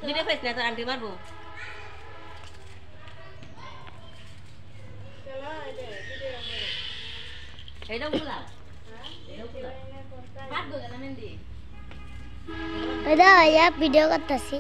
Video পাইছ না তো আন্টি মারবো এটা গুলা ada ya video করতেছি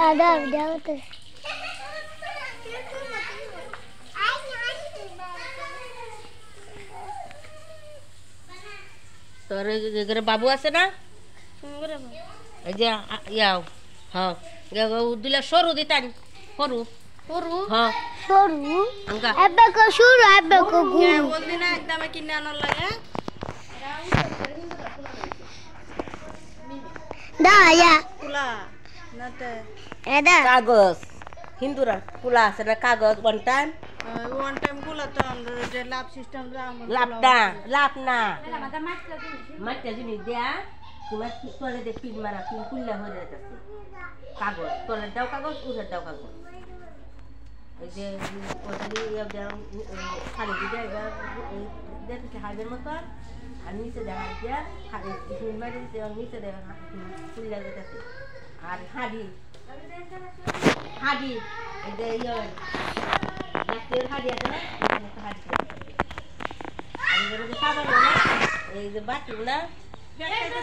ada video করতেছি তোর ঘরে বাবু আছে না এই যে ইয়াও হ্যাঁ দিলে সরু দিতাম সরু Suru, হ্যাঁ suru, angka ebe ko suru, ebe ko guru. বলবি না একদম কিনে আনার লাগে Da ya, কুলা নাতে ada. কাগজ হিন্দুরা কুলা আছে না কাগজ ওয়ান টাইম ওয়ান টাইম কুলা তো আমরা যে লাভ সিস্টেম লাভ না মাইটা জিনিস দেয়া তোমার তলে দিয়ে পিন মারা পিন কুল্লা হয়ে যাচ্ছে কাগজ তলের দাও কাগজ উড়ের দাও কাগজ এই যে খালি দিয়ে দেখতেছে হাইবের মতন আর নিচে দেখা দিয়া পিন মারি নিচে দেখা কুল্লা যেতেছে আর হাড়ি এই যে ডাক্তারের হাড়ি আছে না হাড়ি এই যে বাকি না এটা